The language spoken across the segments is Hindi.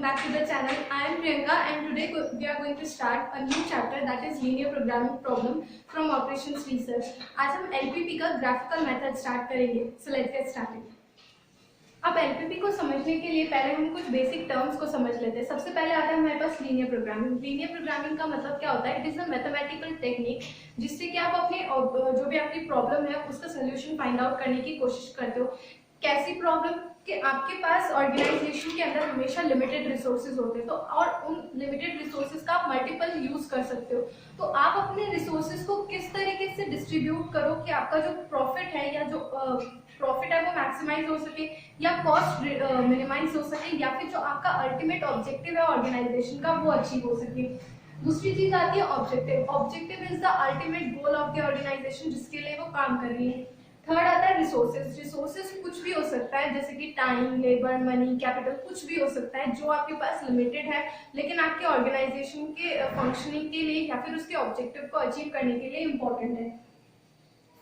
back to the channel. I am Priyanka and today we are going to start a new chapter that is linear programming problem from operations research. आज हम LPP का graphical method start करेंगे. So let's get started. अब LPP को समझने के लिए पहले हम कुछ बेसिक टर्म्स को समझ लेते हैं. सबसे पहले आता है हमारे पास लीनियर प्रोग्रामिंग. लीनियर प्रोग्रामिंग का मतलब क्या होता है? It is a mathematical technique जिससे कि आप अपने जो भी आपकी प्रॉब्लम है उसका सोल्यूशन फाइंड आउट करने की कोशिश करते हो. कैसी प्रॉब्लम कि आपके पास ऑर्गेनाइजेशन के अंदर हमेशा लिमिटेड रिसोर्सेज होते हैं, तो और उन लिमिटेड रिसोर्सेज का आप मल्टीपल यूज कर सकते हो. तो आप अपने रिसोर्सेज को किस तरीके से डिस्ट्रीब्यूट करो कि आपका जो प्रॉफिट है या जो प्रॉफिट है वो मैक्सिमाइज हो सके या कॉस्ट मिनिमाइज हो सके या फिर जो आपका अल्टीमेट ऑब्जेक्टिव है ऑर्गेनाइजेशन का वो अचीव हो सके. दूसरी चीज आती है objective. Objective is the ultimate goal of the organisation जिसके लिए वो काम कर रही है. थर्ड आता है रिसोर्सेज. रिसोर्सेज कुछ भी हो सकता है जैसे कि टाइम, लेबर, मनी, कैपिटल, कुछ भी हो सकता है जो आपके पास लिमिटेड है लेकिन आपके ऑर्गेनाइजेशन के फंक्शनिंग के लिए या फिर उसके ऑब्जेक्टिव को अचीव करने के लिए इम्पोर्टेंट है.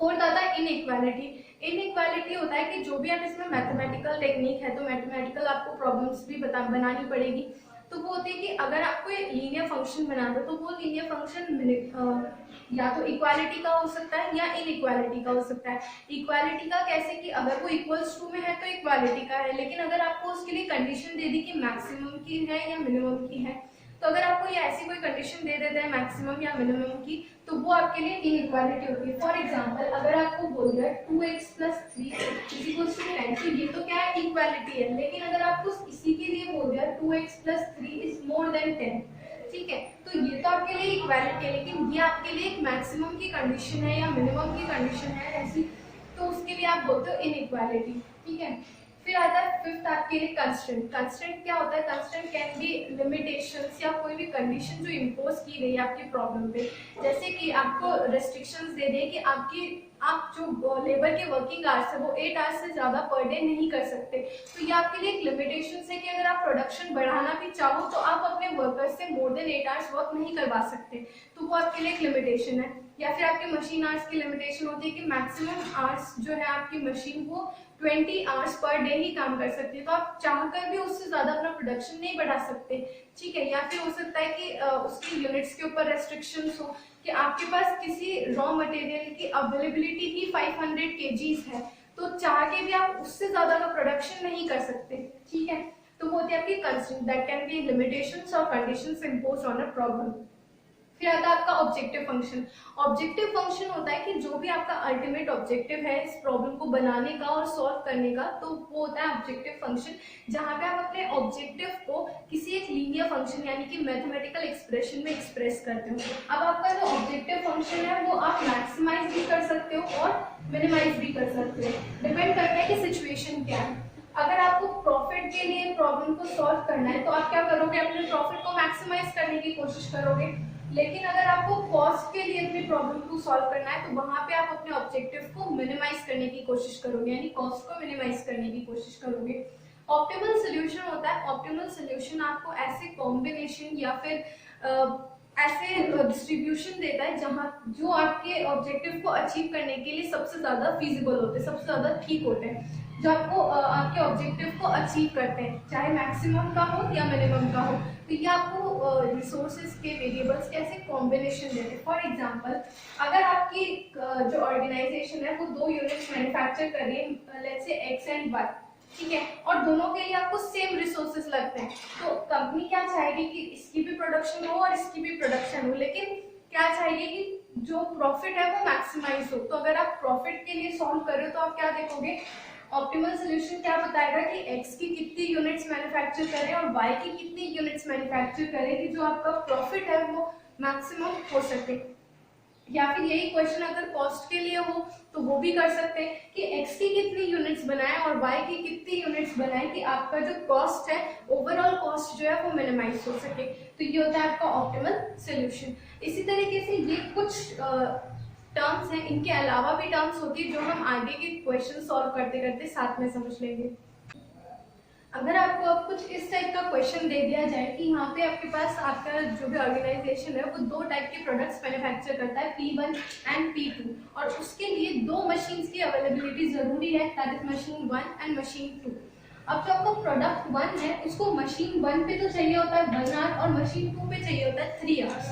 फोर्थ आता है इनइक्वालिटी. इनइक्वालिटी होता है कि जो भी आप इसमें मैथमेटिकल टेक्निक है तो मैथमेटिकल आपको प्रॉब्लम्स भी बनानी पड़ेगी. तो वो होती है कि अगर आपको लीनियर फंक्शन बनाना है तो वो लीनियर फंक्शन या तो इक्वालिटी का हो सकता है या इनइक्वालिटी का हो सकता है. इक्वालिटी का कैसे कि अगर वो इक्वल्स टू में है तो इक्वालिटी का है, लेकिन अगर आपको उसके लिए कंडीशन दे दी कि मैक्सिमम की है या मिनिमम की है, तो अगर आपको ये ऐसी कोई कंडीशन दे देता है मैक्सिमम या मिनिमम की तो वो आपके लिए इनइक्वालिटी होती है. फॉर एग्जांपल अगर आपको बोल दिया 2x + 3 = 10, तो ये तो क्या है इक्वालिटी है. लेकिन अगर आपको इसी के लिए बोल दिया 2x + 3 = 10, ठीक है, तो ये तो आपके लिए इक्वालिटी है लेकिन ये आपके लिए एक मैक्सिमम की कंडीशन है या मिनिमम की कंडीशन है ऐसी, तो उसके लिए आप बोलते हो इनइक्वालिटी. ठीक है. फिर आता है फिफ्थ आपके लिए कंस्ट्रेंट. कंस्ट्रेंट क्या होता है? कंस्ट्रेंट कैन बी लिमिटेशंस या कोई भी कंडीशन जो इम्पोज की गई है आपकी प्रॉब्लम पे. जैसे कि आपको रेस्ट्रिक्शंस दे दे कि आप जो लेबर के वर्किंग आवर्स है वो 8 आवर्स से ज्यादा पर डे नहीं कर सकते, तो ये आपके लिए एक लिमिटेशन है कि अगर आप प्रोडक्शन बढ़ाना भी चाहो तो आप अपने वर्कर्स से मोर देन 8 आवर्स वर्क नहीं करवा सकते, तो वो आपके लिए एक लिमिटेशन है. या फिर आपकी मशीन आवर्स की लिमिटेशन होती है कि मैक्सिमम आवर्स जो है आपकी मशीन वो 20 आवर्स पर डे ही काम कर सकती है, तो आप चाहकर भी उससे ज्यादा अपना प्रोडक्शन नहीं बढ़ा सकते. ठीक है. या फिर हो सकता है कि उसकी यूनिट्स के ऊपर रेस्ट्रिक्शंस हो कि आपके पास किसी रॉ मटेरियल की अवेलेबिलिटी ही 500 kgs है, तो चाह के भी आप उससे ज्यादा का प्रोडक्शन नहीं कर सकते. ठीक है. तो वो होती है आपकी constraint that can be limitations और conditions imposed on a problem. फिर आता है आपका ऑब्जेक्टिव फंक्शन. ऑब्जेक्टिव फंक्शन होता है कि जो भी आपका अल्टीमेट ऑब्जेक्टिव है इस प्रॉब्लम को बनाने का और सॉल्व करने का, तो वो होता है ऑब्जेक्टिव फंक्शन, जहां पे आप अपने ऑब्जेक्टिव को किसी एक लीनियर फंक्शन यानी कि मैथमेटिकल एक्सप्रेशन में एक्सप्रेस करते हो. अब आपका जो ऑब्जेक्टिव फंक्शन है वो आप मैक्सिमाइज भी कर सकते हो और मिनिमाइज भी कर सकते हो. डिपेंड करता है कि सिचुएशन क्या है. अगर आपको प्रॉफिट के लिए प्रॉब्लम को सॉल्व करना है तो आप क्या करोगे? अपने प्रॉफिट को मैक्सिमाइज करने की कोशिश करोगे. लेकिन अगर आपको कॉस्ट के लिए अपनी प्रॉब्लम को सॉल्व करना है तो वहां पे आप अपने ऑब्जेक्टिव को मिनिमाइज करने की कोशिश करोगे, यानी कॉस्ट को मिनिमाइज करने की कोशिश करोगे. ऑप्टिमल सोल्यूशन होता है. ऑप्टिमल सोल्यूशन आपको ऐसे कॉम्बिनेशन या फिर ऐसे डिस्ट्रीब्यूशन देता है जहां जो आपके ऑब्जेक्टिव को अचीव करने के लिए सबसे ज्यादा फीजिबल होते हैं, सबसे ज्यादा ठीक होते हैं, जो आपको आपके ऑब्जेक्टिव को अचीव करते हैं, चाहे मैक्सिमम का हो या मिनिमम का हो. तो ये आपको रिसोर्सेज के वेरिएबल्स के ऐसे कॉम्बिनेशन देते हैं. फॉर एग्जांपल अगर आपकी जो ऑर्गेनाइजेशन है वो 2 यूनिट्स मैन्युफैक्चर कर रही है, let's say x and Y, ठीक है, और दोनों के लिए आपको सेम रिसोर्सेज लगते हैं, तो कंपनी क्या चाहेगी कि इसकी भी प्रोडक्शन हो और इसकी भी प्रोडक्शन हो, लेकिन क्या चाहिए कि जो प्रॉफिट है वो मैक्सिमाइज हो. तो अगर आप प्रॉफिट के लिए सॉल्व कर रहे हो तो आप क्या देखोगे? ऑप्टिमल सोल्यूशन क्या बताएगा कि x की कितनी यूनिट्स मैन्युफैक्चर करें और y की कितनी यूनिट्स मैन्युफैक्चर करें कि जो आपका प्रॉफिट है वो मैक्सिमम हो सके. या फिर यही क्वेश्चन अगर कॉस्ट के लिए हो तो वो भी कर सकते हैं कि x की कितनी यूनिट्स बनाएं और y की कितनी यूनिट्स बनाएं कि आपका जो कॉस्ट है ओवरऑल कॉस्ट जो है वो मिनिमाइज हो सके. तो ये होता है आपका ऑप्टिमल सोल्यूशन. इसी तरीके से ये कुछ टर्म्स हैं, इनके अलावा भी टर्म्स होती है जो हम आगे के क्वेश्चन सॉल्व करते करते साथ में समझ लेंगे. अगर आपको अब कुछ इस टाइप का क्वेश्चन दे दिया जाए कि यहाँ पे आपके पास आपका जो भी ऑर्गेनाइजेशन है वो 2 टाइप के प्रोडक्ट्स मैन्युफैक्चर करता है, P1 एंड P2, और उसके लिए 2 मशीन्स की अवेलेबिलिटी जरूरी है, that is machine 1 and machine 2. अब जो आपका प्रोडक्ट 1 है उसको मशीन 1 पे तो चाहिए होता है 1 आवर और मशीन 2 पे चाहिए होता है 3 आवर्स।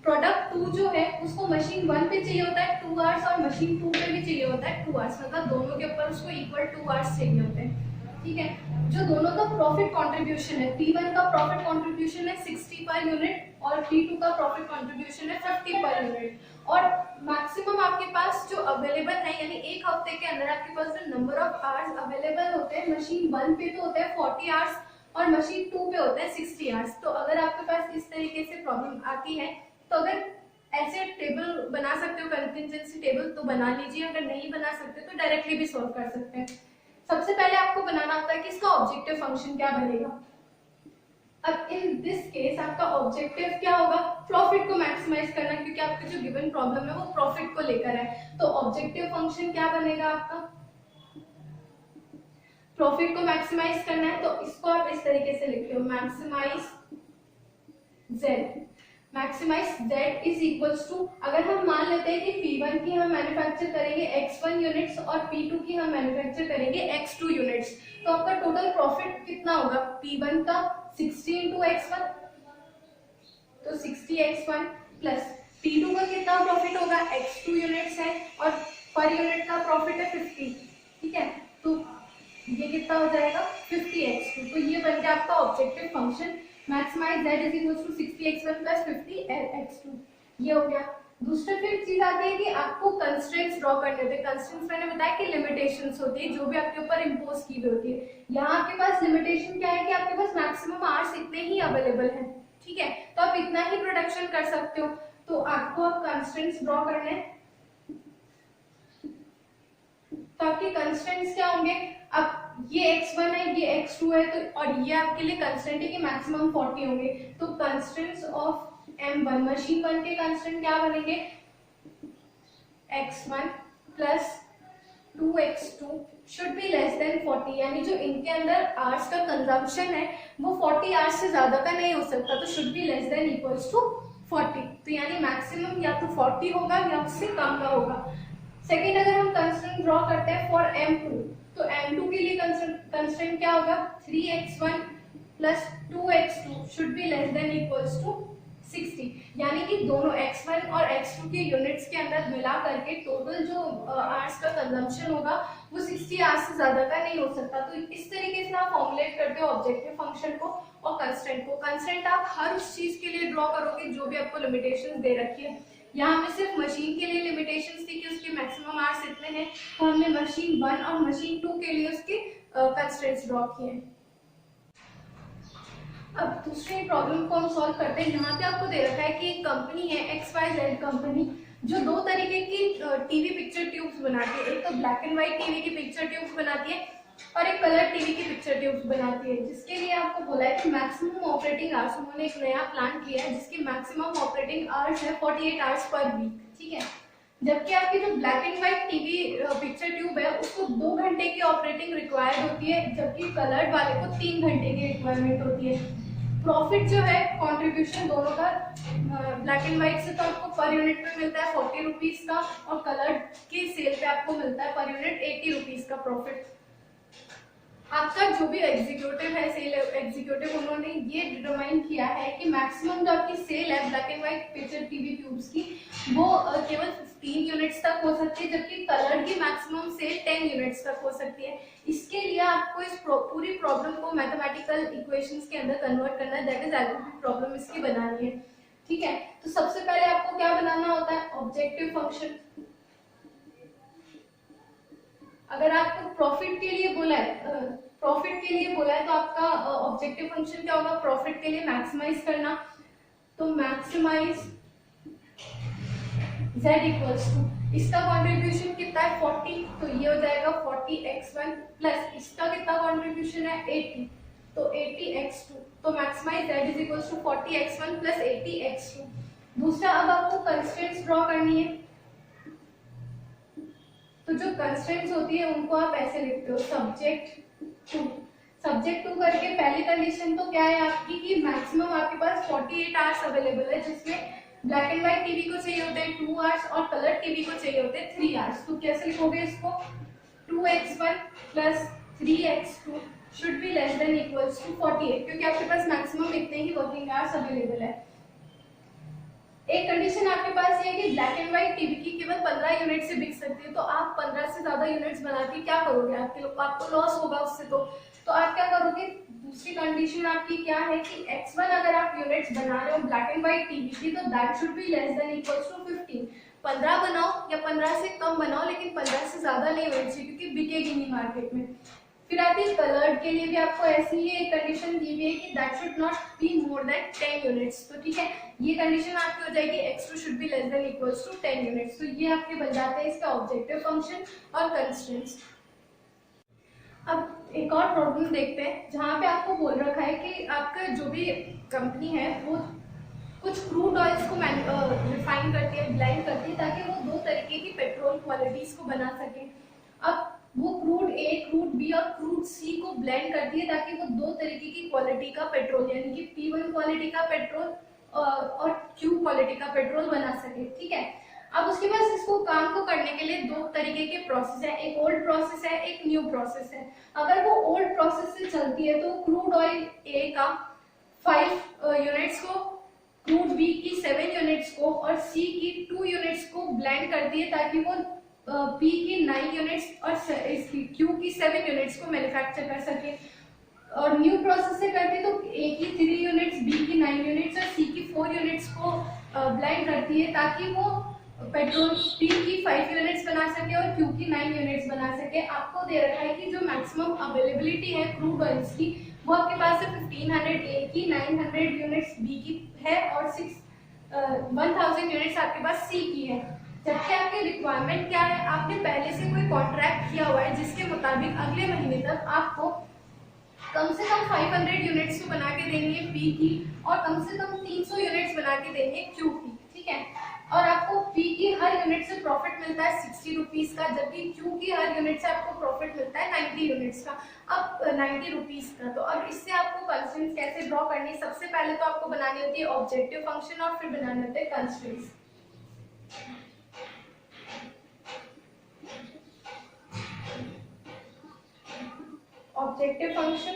प्रोडक्ट 2 जो है उसको मशीन 1 पे चाहिए होता है 2 आवर्स और मशीन 2 पे भी चाहिए होता है 2 आवर्स, मतलब दोनों के ऊपर उसको इक्वल 2 आवर्स चाहिए होते हैं। ठीक है, जो दोनों का प्रॉफिट कंट्रीब्यूशन है, P1 का प्रॉफिट कंट्रीब्यूशन है 60 पर यूनिट और P2 का प्रॉफिट कंट्रीब्यूशन है 50 पर यूनिट, और मैक्सिमम आपके पास जो अवेलेबल है यानी एक हफ्ते के अंदर आपके पास जो नंबर ऑफ आवर्स अवेलेबल होते हैं मशीन 1 पे तो होते हैं 40 आवर्स और मशीन 2 पे होते हैं 60 आवर्स। तो अगर आपके पास इस तरीके से प्रॉब्लम आती है तो अगर ऐसे टेबल बना सकते हो कंटिजेंसी टेबल तो बना लीजिए, अगर नहीं बना सकते तो डायरेक्टली भी सॉल्व कर सकते हैं। सबसे पहले आपको बनाना होता है कि इसका ऑब्जेक्टिव फंक्शन क्या बनेगा। अब इन दिस केस आपका ऑब्जेक्टिव क्या होगा, प्रॉफिट को मैक्सिमाइज करना, क्योंकि आपकी जो गिवन प्रॉब्लम है वो प्रॉफिट को लेकर है। तो ऑब्जेक्टिव फंक्शन क्या बनेगा आपका, प्रॉफिट को मैक्सिमाइज करना है, तो इसको आप इस तरीके से लिखते हो maximise z, maximise z is equals to, अगर हम मान लेते हैं कि P1 की हम मैन्युफैक्चर करेंगे x1 यूनिट्स और P2 की हम मैन्युफैक्चर करेंगे x2 यूनिट्स, तो आपका टोटल प्रॉफिट कितना होगा, P1 का 60 into x1 तो 60x1 प्लस P2 का कितना प्रॉफिट होगा, x2 यूनिट्स है और पर यूनिट का प्रॉफिट है 50। ठीक है, तो ये कितना हो जाएगा 50x2, तो ये बन गया आपका objective function maximise z is equal to 60x1 plus 50x2, ये हो गया। दूसरा फिर चीज आती है कि आपको कंस्ट्रेंट्स ड्रॉ करने होते हैं। कंस्ट्रेंट्स मैंने बताया कि लिमिटेशंस होती है जो भी आपके ऊपर इंपोज की हुई होती है। यहाँ आपके पास लिमिटेशन क्या है कि आपके पास मैक्सिमम आवर्स इतने ही अवेलेबल हैं, ठीक है, तो आप इतना ही प्रोडक्शन कर सकते हो, तो आपको अब कंस्ट्रेंट्स ड्रॉ करने हैं। तो आपके कंस्ट्रेंट्स क्या होंगे, अब ये x1 है ये x2 है, तो और ये आपके लिए कंस्ट्रेंट है कि मैक्सिमम 40 होंगे, तो कंस्ट्रेंट्स ऑफ M1 मशीन 1 के कंस्ट्रेंट क्या बनेंगे, x1 plus 2x2 should be less then 40, यानी जो इनके अंदर आवर्स का कंजम्पशन है वो 40 आवर्स से ज्यादा का नहीं हो सकता, तो should be less than equals to 40, तो यानी मैक्सिमम या तो 40 होगा या उससे कम का होगा। सेकेंड, अगर हम कंस्ट्रेंट ड्रॉ करते हैं फॉर M2, तो M2 के लिए कंस्ट्रेंट क्या होगा, 3x1 plus 2x2 should be less than equals to 60, यानी कि दोनों x1 और x2 के यूनिट्स के अंदर मिला करके टोटल जो आवर्स का कंजम्पशन होगा वो 60 आवर्स से ज्यादा का नहीं हो सकता। तो इस तरीके से आप फॉर्मुलेट करते हो ऑब्जेक्टिव फंक्शन को और कंस्ट्रेंट को। कंस्ट्रेंट आप हर उस चीज के लिए ड्रॉ करोगे जो भी आपको लिमिटेशंस दे रखी है। यहाँ में सिर्फ मशीन के लिए लिमिटेशंस थी कि उसके मैक्सिमम आवर्स इतने हैं, तो हमने मशीन 1 और मशीन 2 के लिए उसके कंस्ट्रेंट्स ड्रॉ किए। अब दूसरी प्रॉब्लम को हम सॉल्व करते हैं। यहाँ पे आपको दे रखा है कि एक कंपनी है XYZ कंपनी जो दो तरीके की टीवी पिक्चर ट्यूब्स बनाती है, एक तो ब्लैक एंड व्हाइट टीवी की पिक्चर ट्यूब्स बनाती है और एक कलर टीवी की पिक्चर ट्यूब्स बनाती है, जिसके लिए आपको बोला है कि मैक्सिमम ऑपरेटिंग आवर्स, उन्होंने एक नया प्लान किया है जिसकी मैक्सिमम ऑपरेटिंग आवर्स है 48 आवर्स पर वीक, ठीक है। जबकि आपकी जो black and white TV picture tube है उसको 2 घंटे की ऑपरेटिंग रिक्वायर्ड होती है, जबकि कलर्ड वाले को 3 घंटे की रिक्वायरमेंट होती है। प्रॉफिट जो है कंट्रीब्यूशन दोनों का ब्लैक एंड व्हाइट से तो आपको पर यूनिट पे मिलता है 40 रुपीज का और कलर्ड की सेल पे आपको मिलता है पर यूनिट 80 रुपीज का प्रॉफिट। आपका जो भी एग्जीक्यूटिव है, सेल एग्जीक्यूटिव, उन्होंने ये डिटरमाइन किया है कि मैक्सिमम जो आपकी सेल है black and white picture TV tubes की वो केवल 15 यूनिट्स तक हो सकती है, जबकि कलर की मैक्सिमम सेल 10 यूनिट्स तक हो सकती है। इसके लिए आपको इस पूरी प्रॉब्लम को मैथमेटिकल इक्वेशंस के अंदर कन्वर्ट करना है, दैट इज एल्जेब्रिक प्रॉब्लम इसकी बनानी है, ठीक है। तो सबसे पहले आपको क्या बनाना होता है, ऑब्जेक्टिव फंक्शन। अगर आपको प्रॉफिट के लिए बोला है तो आपका ऑब्जेक्टिव फंक्शन क्या होगा, प्रॉफिट के लिए मैक्सिमाइज करना, तो मैक्सिमाइज z इक्वल्स टू, इसका कंट्रीब्यूशन कितना है 40, तो ये हो जाएगा 40x1 प्लस इसका कितना कंट्रीब्यूशन है 80, तो 80x2, तो maximise z is equals to 40x1 plus 80x2। दूसरा, अब आपको कंस्ट्रेंट्स ड्रॉ करनी है, तो जो कंस्ट्रेंट्स होती है उनको आप ऐसे लिखते हो, सब्जेक्ट टू करके पहली कंडीशन तो क्या है आपकी कि मैक्सिमम आपके पास 48 आवर्स अवेलेबल है, जिसमें ब्लैक एंड व्हाइट टीवी को चाहिए होते हैं 2 आवर्स और कलर टीवी को चाहिए होते हैं 3 आवर्स। तो कैसे लिखोगे इसको, 2x1 plus 3x2 should be less than equals to 48, क्योंकि आपके पास मैक्सिमम इतने ही वर्किंग आवर्स अवेलेबल है। एक कंडीशन आपके पास ये है कि ब्लैक एंड व्हाइट टीवी की केवल 15 यूनिट से बिक सकती है, तो आप 15 से ज्यादा यूनिट्स बना के क्या करोगे? आपको लॉस होगा उससे। तो आप क्या करोगे? दूसरी कंडीशन आपकी क्या है कि x1 अगर आप यूनिट्स बना रहे हो ब्लैक एंड व्हाइट टीवी की, तो that should be less than equals to 15। 15 बनाओ या 15 से कम बनाओ, लेकिन 15 से ज्यादा नहीं होनी चाहिए, क्योंकि बिकेगी नहीं मार्केट में। फिर आती है कलर्ड के लिए भी आपको ऐसी ही एक कंडीशन दी हुई है कि that should not be more than 10 units. तो ठीक है, ये कंडीशन आपकी हो जाएगी x2 should be less than equals to 10 units. तो ये आपके बन जाते हैं इसका ऑब्जेक्टिव फंक्शन और कंस्ट्रेंट्स। अब एक और प्रॉब्लम देखते हैं जहाँ पे आपको बोल रखा है कि आपका जो भी कंपनी है वो कुछ क्रूड ऑयल्स को रिफाइन करती है, ब्लेंड करती है, ताकि वो दो तरीके की पेट्रोल क्वालिटीज को बना सके। अब वो क्रूड ए, क्रूड बी और क्रूड सी को ब्लेंड करती है ताकि वो दो तरीके की क्वालिटी का पेट्रोल यानी कि P1 क्वालिटी का पेट्रोल और Q क्वालिटी का पेट्रोल बना सके। ठीक है, अब उसके बाद इसको काम को करने के लिए दो तरीके के प्रोसेस है, एक ओल्ड प्रोसेस है, एक न्यू प्रोसेस है। अगर वो ओल्ड प्रोसेस से चलती है तो क्रूड ऑयल ए का 5 यूनिट्स को, क्रूड बी की 7 यूनिट्स को और सी की 2 यूनिट्स को ब्लेंड करती है ताकि वो पी की 9 यूनिट्स और क्यू की 7 यूनिट्स को मैन्युफैक्चर कर सके। और न्यू प्रोसेस से करती तो ए की 3 यूनिट्स, बी की 9 यूनिट्स और सी की 4 यूनिट्स को ब्लेंड करती है ताकि वो पेट्रोल पी की 5 यूनिट्स बना सके और क्यू की 9 यूनिट्स बना सके। आपको दे रखा है कि जो मैक्सिमम अवेलेबिलिटी है क्रूड ऑयल्स की वो आपके पास है 1500 ए की, 900 यूनिट्स बी की है और 1000 यूनिट्स आपके पास सी की है। जबकि आपकी रिक्वायरमेंट क्या है? आपने पहले से कोई कॉन्ट्रैक्ट किया हुआ है जिसके मुताबिक अगले महीने तक आपको कम से कम 500 यूनिट्स तो बना के देनी है पी की और कम से कम 300 यूनिट्स बना के देनी है क्यू की। ठीक है, और आपको पी की हर यूनिट से प्रॉफिट मिलता है 60 रुपीज का, जबकि क्यू की हर यूनिट से आपको प्रॉफिट मिलता है 90 यूनिट्स का, अब 90 रुपीज का। तो अब इससे आपको कंस्ट्रेंट्स कैसे ड्रॉ करनी है? सबसे पहले तो आपको बनानी होती है ऑब्जेक्टिव फंक्शन और फिर बनाने होते हैं कंस्ट्रेंट्स। ऑब्जेक्टिव फंक्शन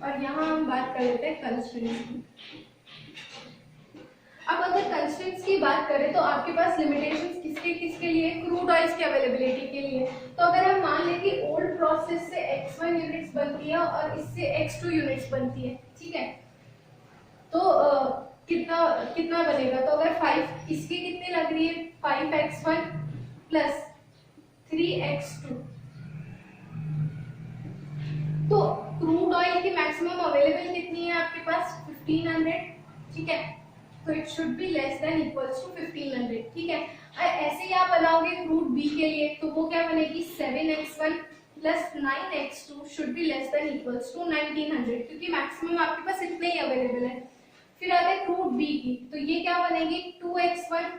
और यहाँ हम बात कर लेते हैं कंस्ट्रेंट्स की। अब अगर कंस्ट्रेंट्स की बात करें तो आपके पास लिमिटेशंस किसके किसके लिए? क्रूड ऑयल्स की अवेलेबिलिटी के लिए। तो अगर हम मान लें कि ओल्ड प्रोसेस से x1 यूनिट्स बनती है और इससे x2 यूनिट्स बनती है, ठीक है, तो कितना कितना बनेगा? तो अगर 5 इसकी कितनी लग रही है? 5x1 plus 3x2। तो क्रूड ऑयल की मैक्सिमम अवेलेबल कितनी है आपके पास? 1500। ठीक है, तो it should be less than equals to 1500। ठीक है, ऐसे ही आप बनाओगे क्रूड बी के लिए तो वो क्या बनेगी? 7x1 plus 9x2 should be less than equals to 1900, क्योंकि मैक्सिमम आपके पास इतने ही अवेलेबल है। फिर आता है क्रूड बी की, तो ये क्या बनेगी? 2x1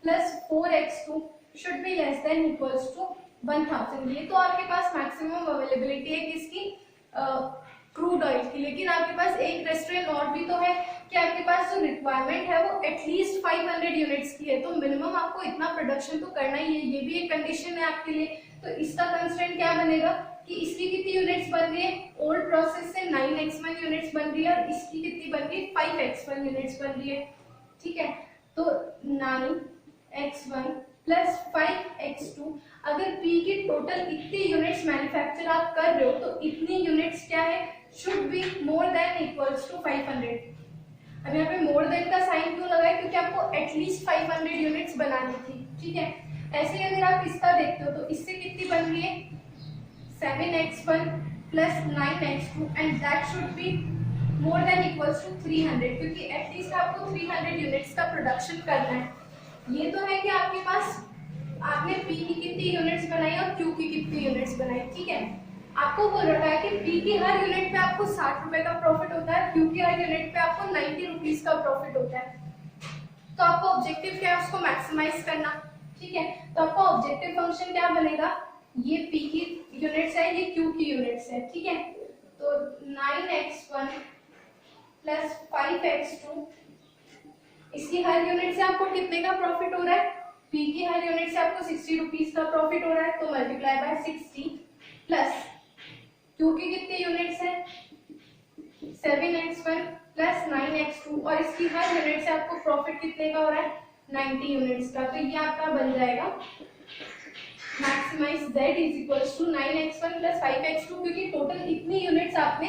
plus 4x2 should be less than equals to 1000। ये तो आपके पास मैक्सिमम अवेलेबिलिटी है किसकी? क्रूड ऑयल की। लेकिन आपके पास एक रेस्टोरेंट और भी तो है कि आपके पास जो रिक्वायरमेंट है वो एटलीस्ट 500 यूनिट्स की है, तो मिनिमम आपको इतना प्रोडक्शन तो करना ही है, ये भी एक कंडीशन है आपके लिए। तो इसका कंस्ट्रेंट क्या बनेगा कि इसकी कितनी यूनिट्स बन रही है? ओल्ड प्रोसेस से 9x1 यूनिट्स बन रही है और इसकी कितनी बन रही है? 5x1 यूनिट्स बन रही है। ठीक है, तो 9x1 प्लस 5x2, अगर P की टोटल इतनी यूनिट्स मैन्युफैक्चर आप कर रहे हो तो इतनी यूनिट्स क्या है? Should be more than equals to 500। अब यहाँ पे मोर देन का साइन क्यों लगा है? क्योंकि आपको एटलीस्ट 500 यूनिट्स बनानी थी। ठीक है, ऐसे ही अगर आप इसका देखते हो तो इससे कितनी बन रही है? 7x1 plus 9x2 and that should be more than equals to 300, क्योंकि एटलीस्ट आपको 300 यूनिट्स का प्रोडक्शन करना है। ये तो है कि आपके पास आपने P की कितनी यूनिट्स बनाई और Q की कितनी यूनिट्स बनाई। ठीक है, आपको बोल रखा है कि P की हर यूनिट पे आपको 60 रुपए का प्रॉफिट होता है, Q की हर यूनिट पे आपको 90 रुपीज का प्रॉफिट होता है। तो आपको ऑब्जेक्टिव क्या है? उसको मैक्सिमाइज करना। ठीक है, तो आपका ऑब्जेक्टिव फंक्शन क्या बनेगा? ये P की यूनिट्स है, ये Q की यूनिट्स है। ठीक है, तो 9x1 प्लस 5x2, इसकी हर यूनिट से आपको कितने का प्रॉफिट हो रहा है? P की हर यूनिट से आपको 60 रुपीज का प्रॉफिट हो रहा है, तो मल्टीप्लाई बाय 60 प्लस क्योंकि कितने यूनिट्स हैं 7x1 प्लस 9x2 और इसकी हर यूनिट से आपको प्रॉफिट कितने का हो रहा है 90 यूनिट्स का। तो ये आपका बन जाएगा maximise z is equals to 9x1 plus 5x2, क्योंकि टोटल इतनी यूनिट्स आपने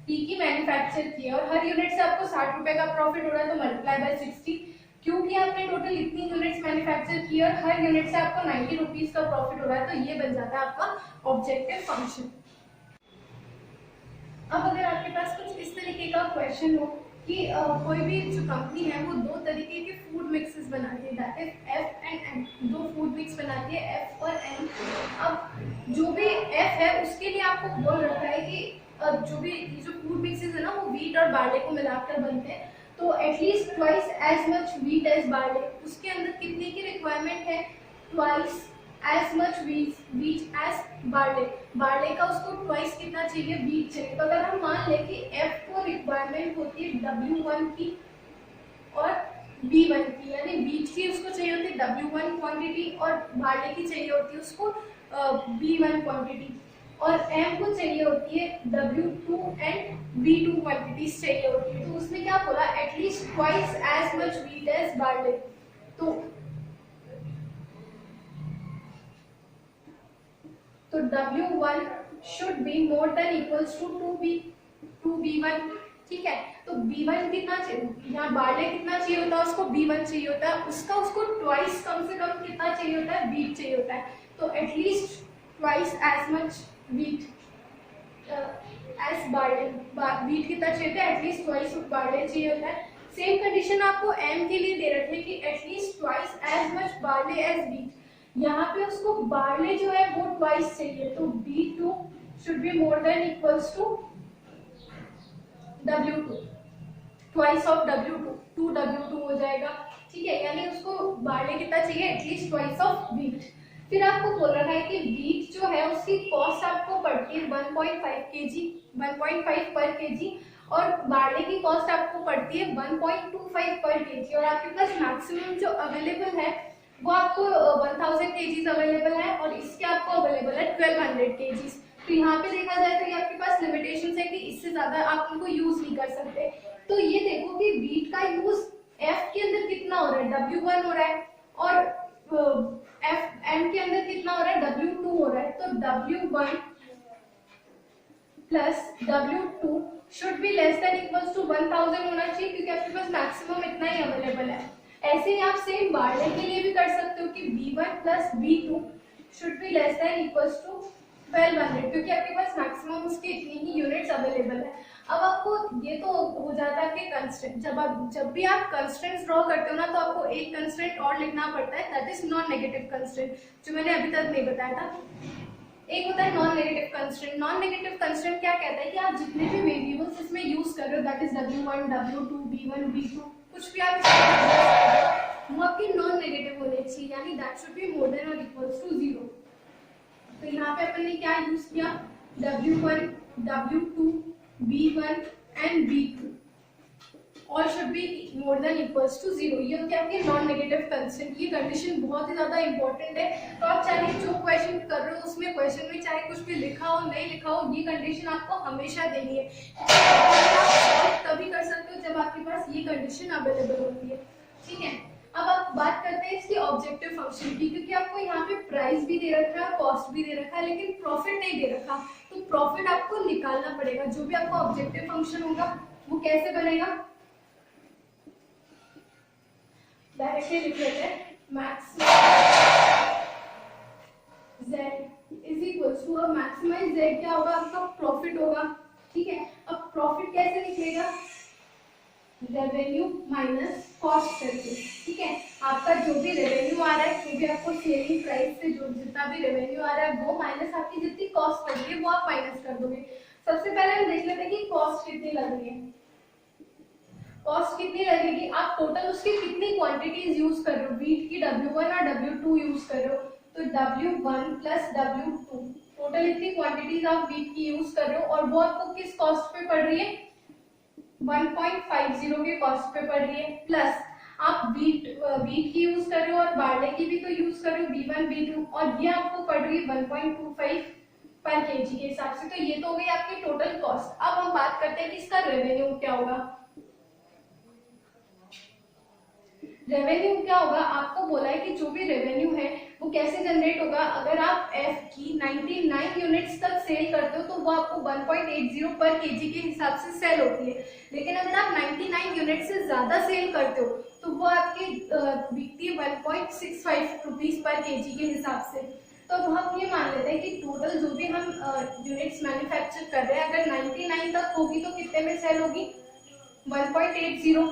टी की मैन्युफैक्चर की है और हर यूनिट से आपको 60 रुपए का प्रॉफिट हो रहा है, तो मल्टीप्लाई बाय 60, क्योंकि आपने टोटल इतनी यूनिट्स मैन्युफैक्चर की और हर यूनिट से आपको 90 रुपीज का प्रॉफिट हो रहा है, तो ये बन जाता है आपका ऑब्जेक्टिव फंक्शन। अब अगर आपके पास कुछ इस तरीके का क्वेश्चन हो कि कोई भी जो कंपनी है वो दो तरीके के फूड मिक्सेस बनाती है, that is F and M, दो फूड मिक्स बनाती है एफ और एम। अब जो भी एफ है उसके लिए आपको बोल रखा है कि जो भी जो फूड मिक्सेस है ना वो व्हीट और बार्ले को मिलाकर बनते हैं, तो at least twice as much wheat as barley. उसके अंदर कितने की रिक्वायरमेंट है twice as much wheat as barley, barley का उसको ट्वाइस कितना चाहिए व्हीट चाहिए। तो अगर हम मान लें कि एफ को रिक्वायरमेंट होती है W1 की और B1 की, यानी व्हीट की उसको चाहिए होती है W1 क्वांटिटी और बार्ले की चाहिए होती है उसको B1 क्वांटिटी, और एम को चाहिए होती है W2 एंड B2 क्वांटिटीज चाहिए होती है। तो उसने क्या बोला at least twice as much wheat as barley. तो W1 should be more than equals to 2B1, ठीक है। तो B1 कितना चाहिए, यहाँ बार्ले कितना चाहिए होता है उसको B1 चाहिए होता है, उसको ट्वाइस कम से कम कितना चाहिए होता है व्हीट चाहिए होता है। तो at least twice as much wheat as barley, wheat कितना चाहिए होता है एटलीस्ट ट्वाइस बार्ले चाहिए होता है। सेम कंडीशन आपको M के लिए दे रखी है कि at least twice as much barley as wheat, यहाँ पे उसको बार्ले जो है वो ट्वाइस चाहिए, तो B2 should be more than equals to W2, twice of W2, 2W2 हो जाएगा, ठीक है। यानी उसको बार्ले कितना चाहिए एटलीस्ट ट्वाइस ऑफ व्हीट। फिर आपको बोल रहा है कि व्हीट जो है उसकी कॉस्ट आपको पड़ती है 1.5 kg, 1.5 पर kg, और बार्ले की कॉस्ट आपको पड़ती है 1.25 पर kg, और आपके पास मैक्सिमम जो अवेलेबल है वो आपको 1000 kgs अवेलेबल है और इसके आपको अवेलेबल है 1200 kgs। तो यहाँ पे देखा जाए तो ये आपके पास लिमिटेशंस है कि इससे ज्यादा आप उनको यूज नहीं कर सकते। तो ये देखो कि व्हीट का यूज एफ के अंदर कितना हो रहा है W1 हो रहा है, और एफ एम के अंदर कितना हो रहा है W2 हो रहा है। तो W1 plus W2 should be less than equals to 1000 होना चाहिए, क्योंकि आपके पास मैक्सिमम इतना ही अवेलेबल है। ऐसे ही आप सेम बार्ले के लिए भी कर सकते हो कि B1 plus B2 should be less than equals to 1200, क्योंकि आपके पास मैक्सिमम उसके इतनी ही यूनिट्स अवेलेबल है। अब आपको ये तो हो जाता है कि कंस्ट्रेंट, जब भी आप कंस्ट्रेंट्स ड्रॉ करते हो ना तो आपको एक कंस्ट्रेंट और लिखना पड़ता है, that is non negative constraint, जो मैंने अभी तक नहीं बताया था। एक होता है non negative constraint. Non negative constraint क्या कहता है कि आप जितने भी वेरिएबल्स इसमें यूज कर रहे हो, that is W1, W2, B1, B2, कुछ भी आप वो आपके नॉन नेगेटिव होने चाहिए, यानी that should be more then और इक्वल्स टू 0। तो यहाँ पे अपन ने क्या यूज किया W1, W2, B1 and B2 और should be more than equals to 0। ये क्या है नॉन नेगेटिव कंस्ट्रेंट। ये कंडीशन बहुत ही ज्यादा इंपॉर्टेंट है। तो आप चाहे जो क्वेश्चन कर रहे हो उसमें क्वेश्चन में चाहे कुछ भी लिखा हो नहीं लिखा हो, ये कंडीशन आपको हमेशा देनी है। आप तभी कर सकते हो जब आपके पास ये कंडीशन अवेलेबल होती है, ठीक है। अब आप बात करते हैं इसकी ऑब्जेक्टिव फंक्शन की, क्योंकि आपको यहाँ पे प्राइस भी दे रखा है, कॉस्ट भी दे रखा है, लेकिन प्रॉफिट नहीं दे रखा। तो प्रॉफिट आपको निकालना पड़ेगा। जो भी आपका ऑब्जेक्टिव फंक्शन होगा वो कैसे बनेगा, डायरेक्टली लिख लेते हैं, maximize z is equals to, अब मैक्सिमाइज z क्या होगा आपका प्रॉफिट होगा, ठीक है। अब प्रॉफिट कैसे निकलेगा, रेवेन्यू माइनस कॉस्ट करके, ठीक है। आपका जो भी रेवेन्यू आ रहा है, जो भी आपको सेलिंग प्राइस से जो जितना भी रेवेन्यू आ रहा है वो माइनस आपकी जितनी कॉस्ट लग रही है वो आप माइनस कर दोगे। सबसे पहले हम देख लेते हैं कि कॉस्ट कितनी लग रही है। कॉस्ट कितनी लगेगी, आप टोटल उसकी कितनी क्वांटिटीज यूज कर रहे हो, व्हीट की W1 और W2 यूज कर रहे हो, तो W1 प्लस W2 टोटल इतनी क्वांटिटीज आप व्हीट की यूज कर रहे हो, और वो आपको किस कॉस्ट पे पड़ रही है 1.50 के कॉस्ट पे पड़ रही है, प्लस आप व्हीट की यूज कर रहे हो और बार्ले की भी तो यूज कर रहे हो B1 B2, और ये आपको पड़ रही है 1.25 पर केजी के हिसाब से। तो ये तो हो गई आपकी टोटल कॉस्ट। अब हम बात करते हैं कि इसका रेवेन्यू क्या होगा। रेवेन्यू क्या होगा, आपको बोला है कि जो भी रेवेन्यू है वो कैसे जनरेट होगा। अगर आप एफ की 99 यूनिट्स तक सेल करते हो तो वो आपको 1.80 पर केजी के हिसाब से सेल होती है। लेकिन अगर आप 99 यूनिट से ज्यादा सेल करते हो तो वो आपकी बिकती है 1.65 रुपीज पर केजी के हिसाब से। तो अब हम ये मान लेते हैं कि टोटल जो भी हम यूनिट्स मैन्युफैक्चर कर रहे हैं अगर 99 तक होगी तो कितने में सेल होगी, 1.80।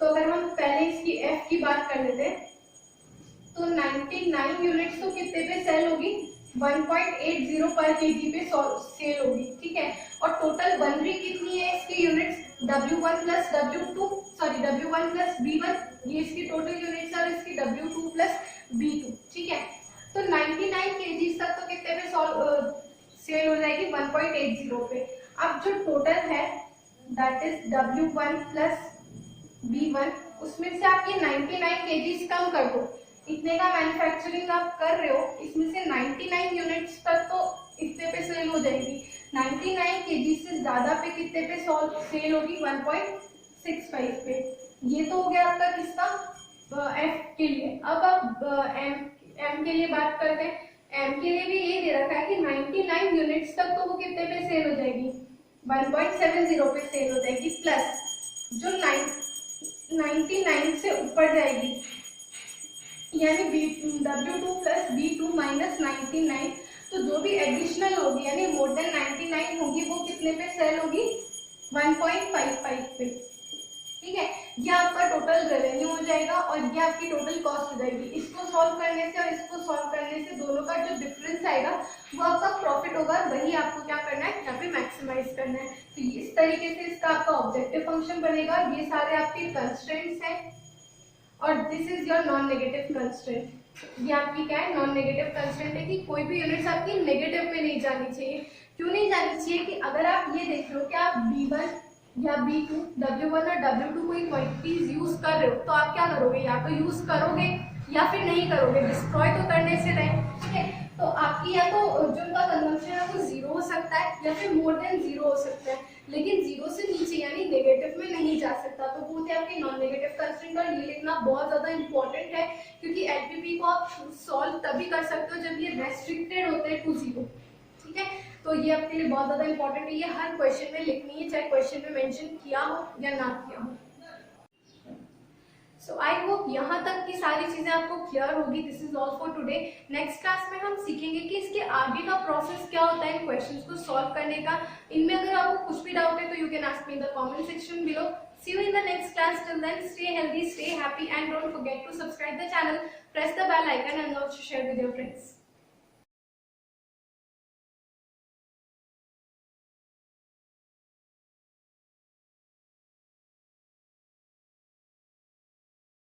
तो अगर हम पहले इसकी एफ की बात कर लेते हैं तो 99 यूनिट्स तो कितने पे सेल होगी, 1.80 पर केजी पे सेल होगी, ठीक है। और टोटल बन रही कितनी है इसकी units, W1 plus W2 sorry W1 plus B1, ये इसकी टोटल यूनिट्स और इसकी W2 प्लस B2, ठीक है। तो 99 केजी तक तो कितने पे सेल हो जाएगी, 1.80 पे। अब जो टोटल है that is W1 plus B1, उसमें से आप ये 99 केजीज कम कर दो, इतने का मैन्युफैक्चरिंग आप कर रहे हो, इसमें से 99 यूनिट्स तक तो इतने पे सेल हो जाएगी। 99 केजी से ज्यादा पे कितने पे सेल होगी, 1.65 पे। ये तो हो गया आपका किसका, एफ के लिए। अब आप एम के लिए बात करते हैं। एम के लिए भी ये दे रखा है कि 99 यूनिट्स तक तो वो कितने पे सेल हो जाएगी, 1.70 पे सेल हो जाएगी, प्लस जो 99 से ऊपर जाएगी यानी W2 प्लस B2 माइनस 99, तो जो भी एडिशनल होगी यानी मोर देन 99 होगी वो कितने पे सेल होगी, 1.55 पे, ठीक है। ये आपका टोटल रेवेन्यू हो जाएगा और ये आपकी टोटल कॉस्ट हो जाएगी। इसको सॉल्व करने से और इसको सॉल्व करने से दोनों का जो डिफरेंस आएगा वो आपका प्रॉफिट होगा, वही आपको क्या करना है, यहाँ पे मैक्सिमाइज करना है। तो इस तरीके से इसका आपका ऑब्जेक्टिव फंक्शन बनेगा। ये सारे आपके कंस्ट्रेंट्स हैं और this is your non negative constraint. ये आपकी क्या है, नॉन नेगेटिव कंस्ट्रेंट है कि कोई भी यूनिट्स आपकी नेगेटिव में नहीं जानी चाहिए। क्यों नहीं जानी चाहिए कि अगर आप ये देख लो कि आप B1 या B2, W1 और W2 कोई क्वांटिटीज यूज कर रहे हो तो आप क्या करोगे, या तो यूज करोगे या फिर नहीं करोगे, डिस्ट्रॉय तो करने से रहे, ठीक है। तो आपकी या तो जो उनका कंजम्पशन है वो 0 हो सकता है या फिर मोर देन 0 हो सकता है, लेकिन 0 से नीचे यानी नेगेटिव में नहीं जा सकता। तो वो थे आपके नॉन नेगेटिव कंस्ट्रेंट। और ये लिखना बहुत ज्यादा इंपॉर्टेंट है क्योंकि एलपीपी को आप सॉल्व तभी कर सकते हो जब ये रेस्ट्रिक्टेड होते हैं टू 0, ठीक है। तो ये आपके लिए बहुत ज्यादा इंपॉर्टेंट है, ये हर क्वेश्चन में लिखनी है, चाहे क्वेश्चन में मेंशन किया हो या ना किया हो। सो आई होप यहाँ तक की सारी चीजें आपको क्लियर होगी। This is all for today. Next class में हम सीखेंगे कि इसके आगे का प्रोसेस क्या होता है क्वेश्चंस को सॉल्व करने का। इनमें अगर आपको कुछ भी डाउट है तो you can ask me in the comment section below. See you in the next class. Till then, stay healthy, stay happy, and don't forget to subscribe the channel, press the bell icon, and also share with your friends.